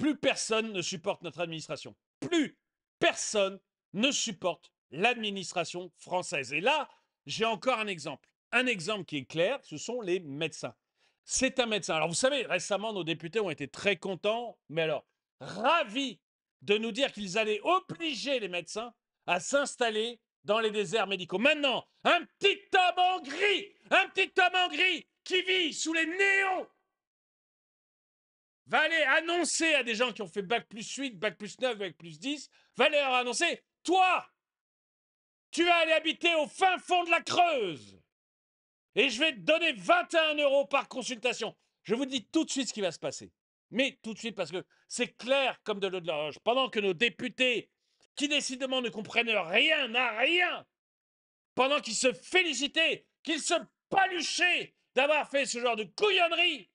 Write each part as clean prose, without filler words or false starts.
plus personne ne supporte notre administration. Plus personne ne supporte l'administration française. Et là, j'ai encore un exemple. Un exemple qui est clair, ce sont les médecins. C'est un médecin. Alors vous savez, récemment, nos députés ont été très contents, mais alors ravis de nous dire qu'ils allaient obliger les médecins à s'installer dans les déserts médicaux. Maintenant, un petit homme en gris qui vit sous les néons va aller annoncer à des gens qui ont fait bac plus 8, bac plus 9, bac plus 10, va aller leur annoncer, toi, tu vas aller habiter au fin fond de la Creuse et je vais te donner 21 € par consultation. Je vous dis tout de suite ce qui va se passer. Mais tout de suite, parce que c'est clair comme de l'eau de la roche. Pendant que nos députés, qui décidément ne comprennent rien à rien, pendant qu'ils se félicitaient, qu'ils se paluchaient d'avoir fait ce genre de couillonnerie,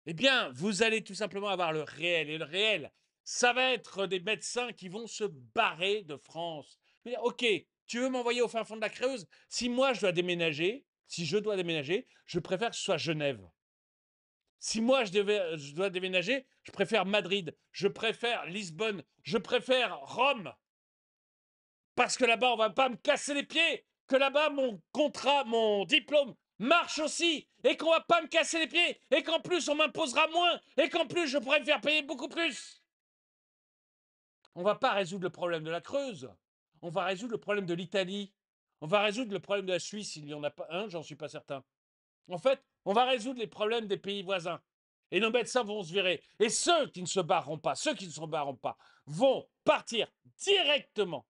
eh bien, vous allez tout simplement avoir le réel. Et le réel, ça va être des médecins qui vont se barrer de France. Ok, tu veux m'envoyer au fin fond de la Creuse? Si moi, je dois déménager, je préfère que ce soit Genève. Si moi, je dois déménager, je préfère Madrid, je préfère Lisbonne, je préfère Rome. Parce que là-bas, on va pas me casser les pieds. Que là-bas, mon contrat, mon diplôme marche aussi. Et qu'on va pas me casser les pieds. Et qu'en plus, on m'imposera moins. Et qu'en plus, je pourrais me faire payer beaucoup plus. On va pas résoudre le problème de la Creuse. On va résoudre le problème de l'Italie. On va résoudre le problème de la Suisse. Il n'y en a pas un, j'en suis pas certain. En fait, on va résoudre les problèmes des pays voisins. Et nos médecins vont se virer. Et ceux qui ne se barreront pas, vont partir directement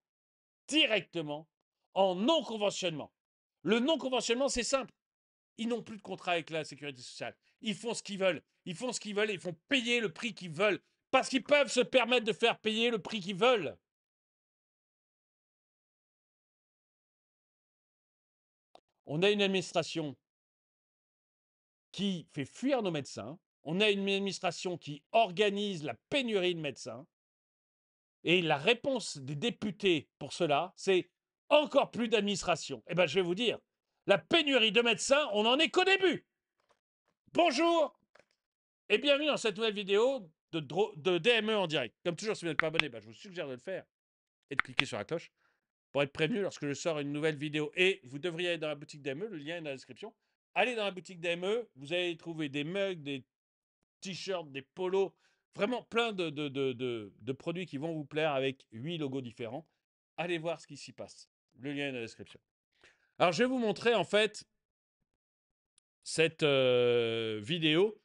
en non-conventionnement. Le non-conventionnement, c'est simple. Ils n'ont plus de contrat avec la sécurité sociale. Ils font ce qu'ils veulent. Ils font ce qu'ils veulent et ils font payer le prix qu'ils veulent. Parce qu'ils peuvent se permettre de faire payer le prix qu'ils veulent. On a une administration qui fait fuir nos médecins. On a une administration qui organise la pénurie de médecins. Et la réponse des députés pour cela, c'est encore plus d'administration. Eh bien, je vais vous dire, la pénurie de médecins, on n'en est qu'au début. Bonjour et bienvenue dans cette nouvelle vidéo de DME en direct. Comme toujours, si vous n'êtes pas abonné, je vous suggère de le faire et de cliquer sur la cloche pour être prévenu lorsque je sors une nouvelle vidéo. Et vous devriez aller dans la boutique DME, le lien est dans la description. Allez dans la boutique DME, vous allez trouver des mugs, des t-shirts, des polos, vraiment plein de produits qui vont vous plaire avec 8 logos différents. Allez voir ce qui s'y passe. Le lien est dans la description. Alors, je vais vous montrer en fait cette vidéo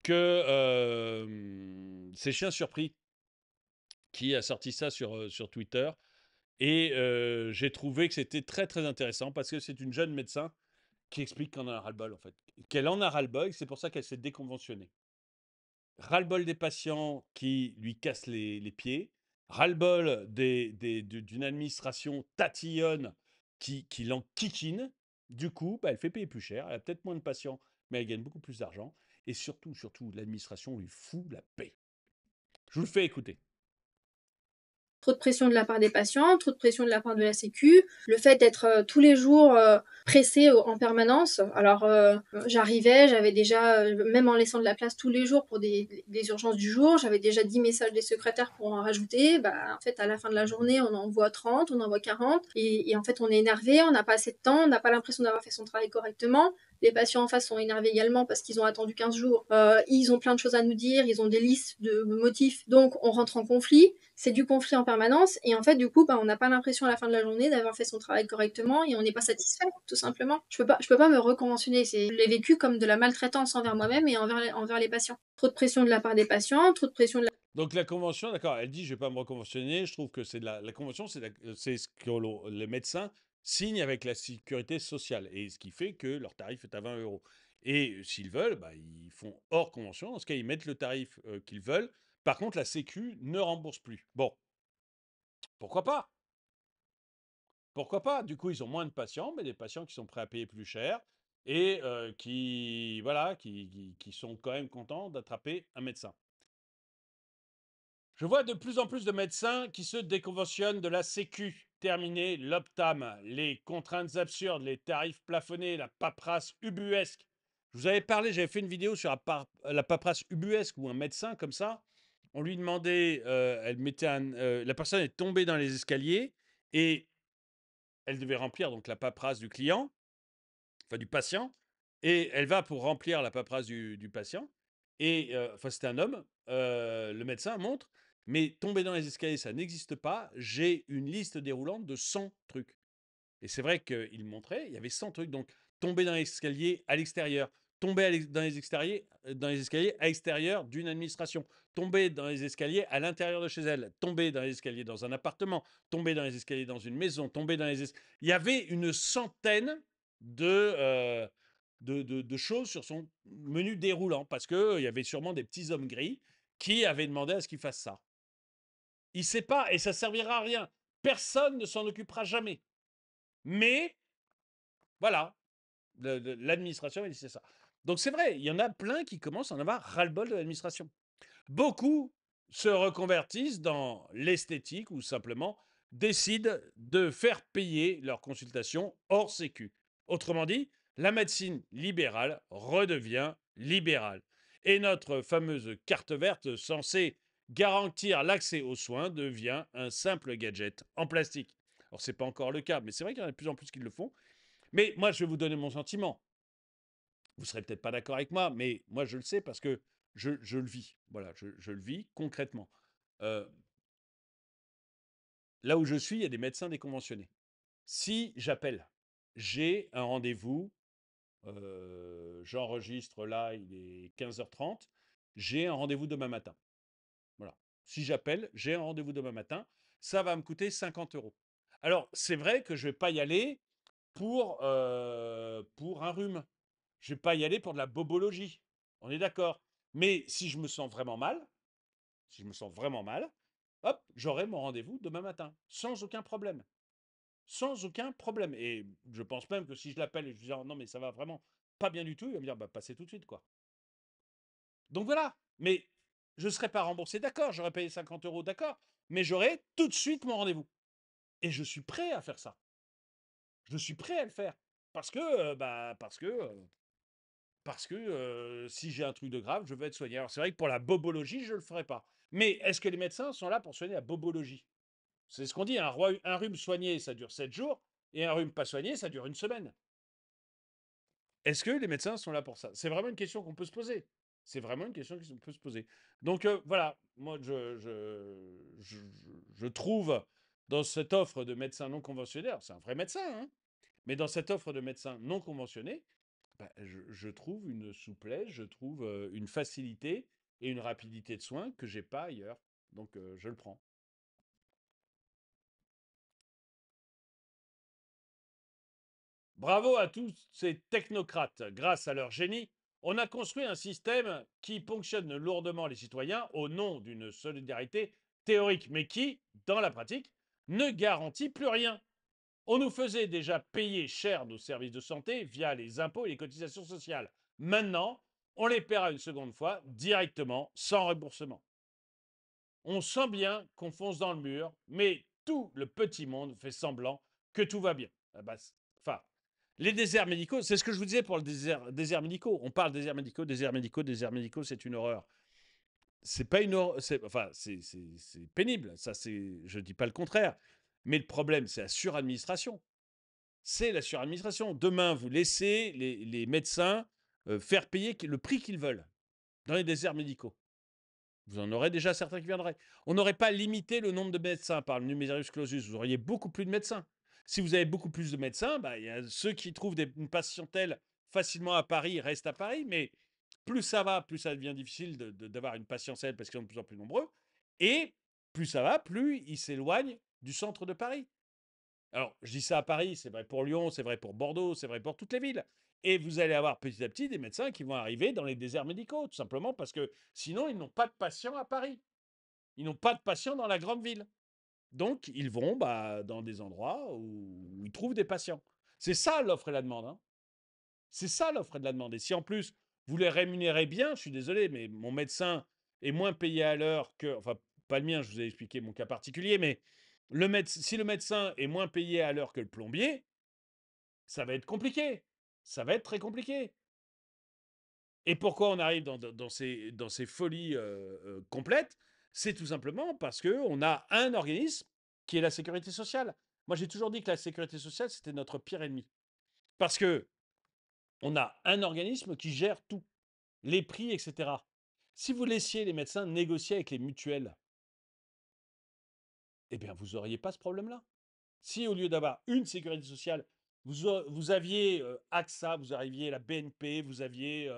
que c'est Chien Surpris qui a sorti ça sur Twitter. Et j'ai trouvé que c'était très très intéressant parce que c'est une jeune médecin qui explique qu'elle en a ras-le-bol en fait. Qu'elle en a ras-le-bol, c'est pour ça qu'elle s'est déconventionnée. Ras-le-bol des patients qui lui cassent les pieds, ras-le-bol d'une administration tatillonne qui l'enquiquine. Du coup, elle fait payer plus cher, elle a peut-être moins de patients, mais elle gagne beaucoup plus d'argent. Et surtout, l'administration lui fout la paix. Je vous le fais écouter. Trop de pression de la part des patients, trop de pression de la part de la Sécu, le fait d'être tous les jours pressé en permanence. Alors j'avais déjà, même en laissant de la place tous les jours pour des urgences du jour, j'avais déjà 10 messages des secrétaires pour en rajouter. En fait, à la fin de la journée, on en envoie 30, on en envoie 40, et en fait, on est énervé, on n'a pas assez de temps, on n'a pas l'impression d'avoir fait son travail correctement. Les patients en face sont énervés également parce qu'ils ont attendu 15 jours. Ils ont plein de choses à nous dire, ils ont des listes de motifs, donc on rentre en conflit. C'est du conflit en permanence et en fait du coup on n'a pas l'impression à la fin de la journée d'avoir fait son travail correctement et on n'est pas satisfait tout simplement. Je peux pas me reconventionner, je l'ai vécu comme de la maltraitance envers moi-même et envers les patients. Trop de pression de la part des patients, trop de pression de la... Donc la convention, d'accord, elle dit je vais pas me reconventionner. Je trouve que c'est la convention, c'est ce que les médecins signent avec la sécurité sociale et ce qui fait que leur tarif est à 20 euros. Et s'ils veulent, ils font hors convention. Dans ce cas, ils mettent le tarif qu'ils veulent. Par contre, la Sécu ne rembourse plus. Bon, pourquoi pas? Pourquoi pas? Du coup, ils ont moins de patients, mais des patients qui sont prêts à payer plus cher et voilà, qui sont quand même contents d'attraper un médecin. Je vois de plus en plus de médecins qui se déconventionnent de la Sécu. Terminé l'Optam, les contraintes absurdes, les tarifs plafonnés, la paperasse ubuesque. Je vous avais parlé, j'avais fait une vidéo sur la paperasse ubuesque où un médecin comme ça On lui demandait, elle mettait la personne est tombée dans les escaliers et elle devait remplir donc la paperasse du client, enfin du patient, et elle va pour remplir la paperasse du patient. Et enfin, c'était un homme. Le médecin montre, mais tomber dans les escaliers, ça n'existe pas. J'ai une liste déroulante de 100 trucs. Et c'est vrai qu'il montrait, il y avait 100 trucs. Donc, tomber dans l'escalier à l'extérieur, tomber dans les escaliers à l'extérieur d'une administration, tomber dans les escaliers à l'intérieur de chez elle, tomber dans les escaliers dans un appartement, tomber dans les escaliers dans une maison, tomber dans les Il y avait une centaine de choses sur son menu déroulant parce qu'il y avait sûrement des petits hommes gris qui avaient demandé à ce qu'il fasse ça. Il ne sait pas et ça ne servira à rien. Personne ne s'en occupera jamais. Mais voilà, l'administration, c'est ça. Donc c'est vrai, il y en a plein qui commencent à en avoir ras-le-bol de l'administration. Beaucoup se reconvertissent dans l'esthétique ou simplement décident de faire payer leurs consultations hors sécu. Autrement dit, la médecine libérale redevient libérale. Et notre fameuse carte verte censée garantir l'accès aux soins devient un simple gadget en plastique. Alors, ce n'est pas encore le cas, mais c'est vrai qu'il y en a de plus en plus qui le font. Mais moi, je vais vous donner mon sentiment. Vous ne serez peut-être pas d'accord avec moi, mais moi, je le sais parce que je le vis. Voilà, je le vis concrètement. Euh, Là où je suis, il y a des médecins déconventionnés. Si j'appelle, j'ai un rendez-vous, j'enregistre là, il est 15h30, j'ai un rendez-vous demain matin. Voilà. Si j'appelle, j'ai un rendez-vous demain matin, ça va me coûter 50 euros. Alors, c'est vrai que je ne vais pas y aller pour un rhume. Je ne vais pas y aller pour de la bobologie. On est d'accord. Mais si je me sens vraiment mal, hop, j'aurai mon rendez-vous demain matin, sans aucun problème. Sans aucun problème. Et je pense même que si je l'appelle et je lui dis oh, non, mais ça va vraiment pas bien du tout, il va me dire bah, passez tout de suite, quoi. Donc voilà. Mais je ne serais pas remboursé, d'accord, j'aurais payé 50 euros, d'accord, mais j'aurai tout de suite mon rendez-vous. Et je suis prêt à faire ça. Je suis prêt à le faire. Parce que, si j'ai un truc de grave, je veux être soigné. Alors c'est vrai que pour la bobologie, je ne le ferai pas. Mais est-ce que les médecins sont là pour soigner la bobologie? C'est ce qu'on dit, un rhume soigné, ça dure 7 jours, et un rhume pas soigné, ça dure une semaine. Est-ce que les médecins sont là pour ça? C'est vraiment une question qu'on peut se poser. C'est vraiment une question qu'on peut se poser. Donc voilà, moi je trouve dans cette offre de médecins non conventionnés, c'est un vrai médecin, hein, mais dans cette offre de médecins non conventionnés, bah, je trouve une souplesse, je trouve une facilité et une rapidité de soins que j'ai pas ailleurs. Donc je le prends. Bravo à tous ces technocrates. Grâce à leur génie, on a construit un système qui ponctionne lourdement les citoyens au nom d'une solidarité théorique, mais qui, dans la pratique, ne garantit plus rien. On nous faisait déjà payer cher nos services de santé via les impôts et les cotisations sociales. Maintenant, on les paiera une seconde fois directement, sans remboursement. On sent bien qu'on fonce dans le mur, mais tout le petit monde fait semblant que tout va bien. Enfin, les déserts médicaux, c'est ce que je vous disais pour le désert médicaux. On parle déserts médicaux, c'est une horreur. C'est pas une horreur, enfin, c'est pénible. Ça, je dis pas le contraire. Mais le problème, c'est la suradministration. C'est la suradministration. Demain, vous laissez les médecins faire payer le prix qu'ils veulent dans les déserts médicaux. Vous en aurez déjà certains qui viendraient. On n'aurait pas limité le nombre de médecins par le numerus clausus. Vous auriez beaucoup plus de médecins. Si vous avez beaucoup plus de médecins, bah, y a ceux qui trouvent une patientèle facilement à Paris restent à Paris. Mais plus ça va, plus ça devient difficile d'avoir une patientèle parce qu'ils sont de plus en plus nombreux. Et plus ça va, plus ils s'éloignent du centre de Paris. Alors, je dis ça à Paris, c'est vrai pour Lyon, c'est vrai pour Bordeaux, c'est vrai pour toutes les villes. Et vous allez avoir petit à petit des médecins qui vont arriver dans les déserts médicaux, tout simplement parce que sinon, ils n'ont pas de patients à Paris. Ils n'ont pas de patients dans la grande ville. Donc, ils vont dans des endroits où ils trouvent des patients. C'est ça l'offre et la demande, hein. C'est ça l'offre et la demande. Et si en plus, vous les rémunérez bien, je suis désolé, mais mon médecin est moins payé à l'heure que. Enfin, pas le mien, je vous ai expliqué mon cas particulier, mais si le médecin est moins payé à l'heure que le plombier, ça va être compliqué. Ça va être très compliqué. Et pourquoi on arrive dans ces folies complètes? C'est tout simplement parce qu'on a un organisme qui est la sécurité sociale. Moi, j'ai toujours dit que la sécurité sociale, c'était notre pire ennemi. Parce que on a un organisme qui gère tout, les prix, etc. Si vous laissiez les médecins négocier avec les mutuelles, eh bien, vous n'auriez pas ce problème-là. Si au lieu d'avoir une sécurité sociale, vous aviez AXA, vous aviez la BNP, vous aviez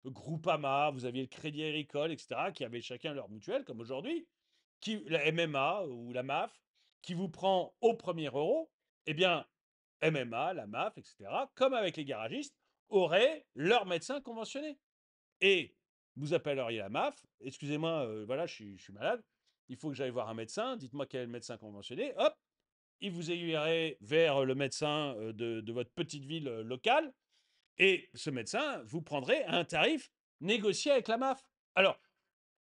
Groupama, vous aviez le Crédit Agricole, etc., qui avaient chacun leur mutuelle, comme aujourd'hui, la MMA ou la MAF, qui vous prend au premier euro, eh bien, MMA, la MAF, etc., comme avec les garagistes, auraient leur médecin conventionné. Et vous appelleriez la MAF, excusez-moi, voilà, je suis malade, il faut que j'aille voir un médecin, dites-moi quel est le médecin conventionné, hop, il vous aiguillerait vers le médecin de votre petite ville locale, et ce médecin vous prendrait un tarif négocié avec la MAF. Alors,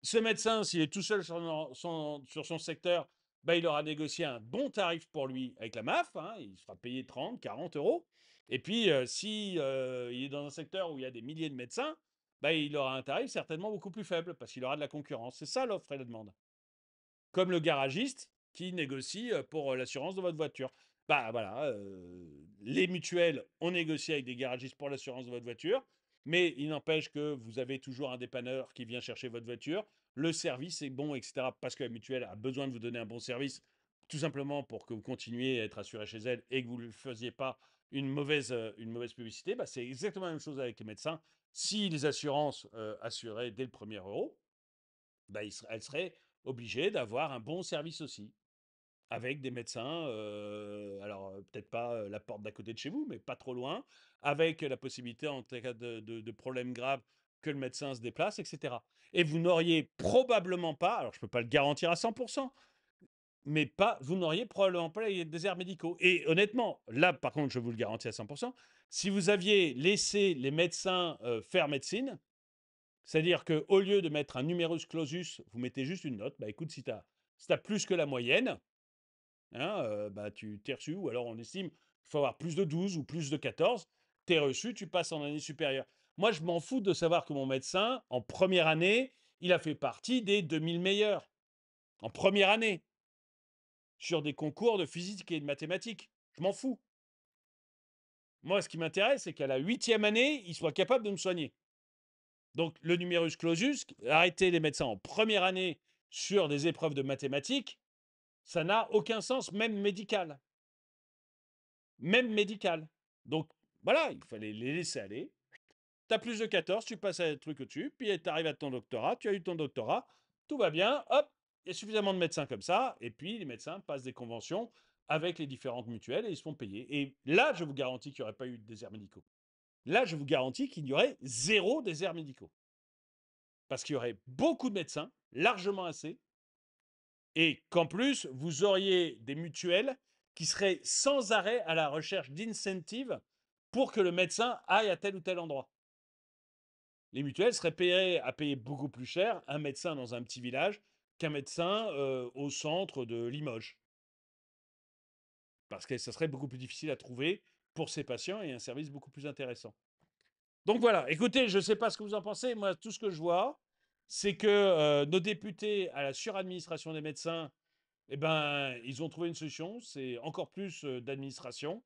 ce médecin, s'il est tout seul sur son secteur, bah, il aura négocié un bon tarif pour lui avec la MAF, hein, il sera payé 30, 40 euros. Et puis, si il est dans un secteur où il y a des milliers de médecins, bah, il aura un tarif certainement beaucoup plus faible parce qu'il aura de la concurrence. C'est ça l'offre et la demande. Comme le garagiste qui négocie pour l'assurance de votre voiture. Bah voilà, les mutuelles ont négocié avec des garagistes pour l'assurance de votre voiture, mais il n'empêche que vous avez toujours un dépanneur qui vient chercher votre voiture. Le service est bon, etc. Parce que la mutuelle a besoin de vous donner un bon service, tout simplement pour que vous continuiez à être assuré chez elle et que vous ne faisiez pas une mauvaise publicité. Bah, c'est exactement la même chose avec les médecins. Si les assurances assuraient dès le premier euro, bah, elles seraient obligées d'avoir un bon service aussi, avec des médecins, alors peut-être pas la porte d'à côté de chez vous, mais pas trop loin, avec la possibilité en cas de problème grave que le médecin se déplace, etc. Et vous n'auriez probablement pas, alors je ne peux pas le garantir à 100%, mais pas, vous n'auriez probablement pas les déserts médicaux. Et honnêtement, là par contre, je vous le garantis à 100%, si vous aviez laissé les médecins faire médecine, c'est-à-dire qu'au lieu de mettre un numerus clausus, vous mettez juste une note. Bah écoute, si tu as plus que la moyenne, hein, bah tu t'es reçu, ou alors on estime qu'il faut avoir plus de 12 ou plus de 14, t'es reçu, tu passes en année supérieure. Moi, je m'en fous de savoir que mon médecin, en première année, il a fait partie des 2000 meilleurs. En première année, sur des concours de physique et de mathématiques. Je m'en fous. Moi, ce qui m'intéresse, c'est qu'à la 8e année, il soit capable de me soigner. Donc, le numerus clausus, arrêter les médecins en première année sur des épreuves de mathématiques, ça n'a aucun sens, même médical. Même médical. Donc, voilà, il fallait les laisser aller. Tu as plus de 14, tu passes à un truc au-dessus, puis tu arrives à ton doctorat, tu as eu ton doctorat, tout va bien, hop, il y a suffisamment de médecins comme ça, et puis les médecins passent des conventions avec les différentes mutuelles et ils se font payer. Et là, je vous garantis qu'il n'y aurait pas eu de déserts médicaux. Là, je vous garantis qu'il y aurait zéro déserts médicaux. Parce qu'il y aurait beaucoup de médecins, largement assez, et qu'en plus, vous auriez des mutuelles qui seraient sans arrêt à la recherche d'incentives pour que le médecin aille à tel ou tel endroit. Les mutuelles seraient payées à payer beaucoup plus cher un médecin dans un petit village qu'un médecin au centre de Limoges. Parce que ça serait beaucoup plus difficile à trouver pour ces patients et un service beaucoup plus intéressant. Donc voilà, écoutez, je ne sais pas ce que vous en pensez. Moi, tout ce que je vois, c'est que nos députés à la suradministration des médecins, eh ben, ils ont trouvé une solution. C'est encore plus d'administration.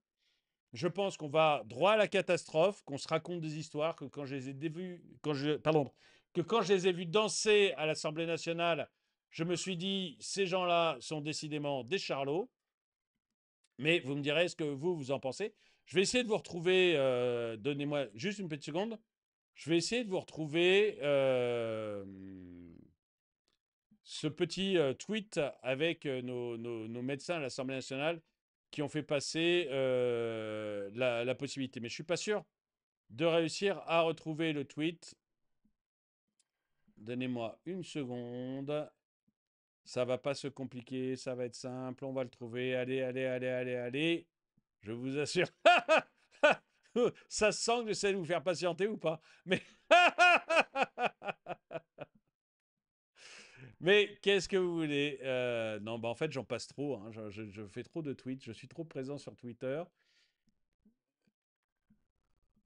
Je pense qu'on va droit à la catastrophe, qu'on se raconte des histoires, que quand je les ai vus, que quand je les ai vus danser à l'Assemblée nationale, je me suis dit, ces gens-là sont décidément des charlots. Mais vous me direz ce que vous en pensez. Je vais essayer de vous retrouver, donnez-moi juste une petite seconde. Je vais essayer de vous retrouver ce petit tweet avec nos médecins à l'Assemblée nationale qui ont fait passer la possibilité. Mais je ne suis pas sûr de réussir à retrouver le tweet. Donnez-moi une seconde. Ça va pas se compliquer, ça va être simple, on va le trouver. Allez, allez, allez, allez, allez. Je vous assure. Ça se sent que j'essaie de vous faire patienter ou pas. Mais, mais qu'est-ce que vous voulez? Non, bah en fait, j'en passe trop, hein. Je fais trop de tweets. Je suis trop présent sur Twitter.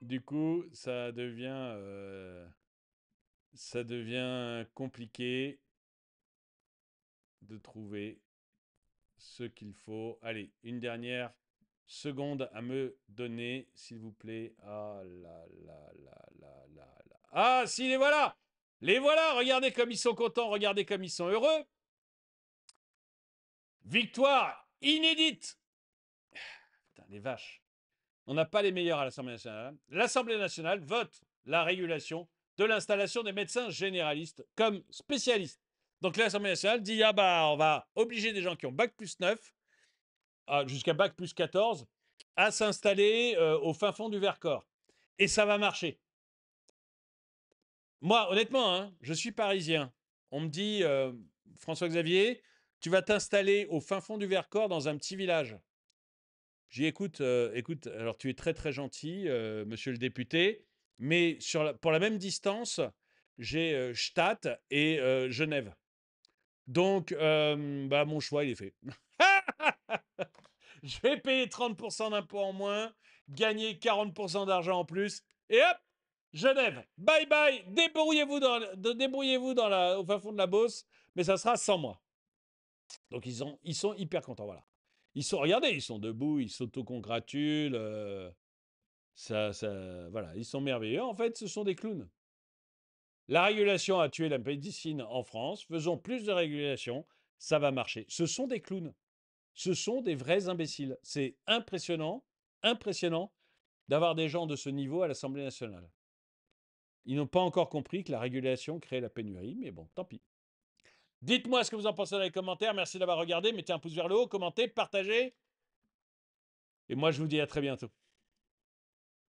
Du coup, ça devient compliqué. de trouver ce qu'il faut. Allez, une dernière seconde à me donner, s'il vous plaît. Ah là là là là là là. Ah, si, les voilà! Les voilà! Regardez comme ils sont contents, regardez comme ils sont heureux. Victoire inédite! Putain, les vaches. On n'a pas les meilleurs à l'Assemblée nationale. L'Assemblée nationale vote la régulation de l'installation des médecins généralistes comme spécialistes. Donc l'Assemblée nationale dit, ah bah on va obliger des gens qui ont bac+9 jusqu'à bac+14 à s'installer au fin fond du Vercors. Et ça va marcher. Moi, honnêtement, hein, je suis parisien. On me dit, François-Xavier, tu vas t'installer au fin fond du Vercors dans un petit village. J'ai dit, écoute, alors tu es très très gentil, monsieur le député, mais pour la même distance, j'ai Stade et Genève. Donc, bah, mon choix, il est fait. Je vais payer 30% d'impôts en moins, gagner 40% d'argent en plus, et hop, Genève, bye bye, débrouillez-vous au fin fond de la Beauce, mais ça sera sans moi. Donc ils sont hyper contents, voilà. Regardez, ils sont debout, ils s'autocongratulent, voilà, ils sont merveilleux. En fait, ce sont des clowns. La régulation a tué la médecine en France. Faisons plus de régulation, ça va marcher. Ce sont des clowns. Ce sont des vrais imbéciles. C'est impressionnant, impressionnant d'avoir des gens de ce niveau à l'Assemblée nationale. Ils n'ont pas encore compris que la régulation crée la pénurie, mais bon, tant pis. Dites-moi ce que vous en pensez dans les commentaires. Merci d'avoir regardé. Mettez un pouce vers le haut, commentez, partagez. Et moi, je vous dis à très bientôt.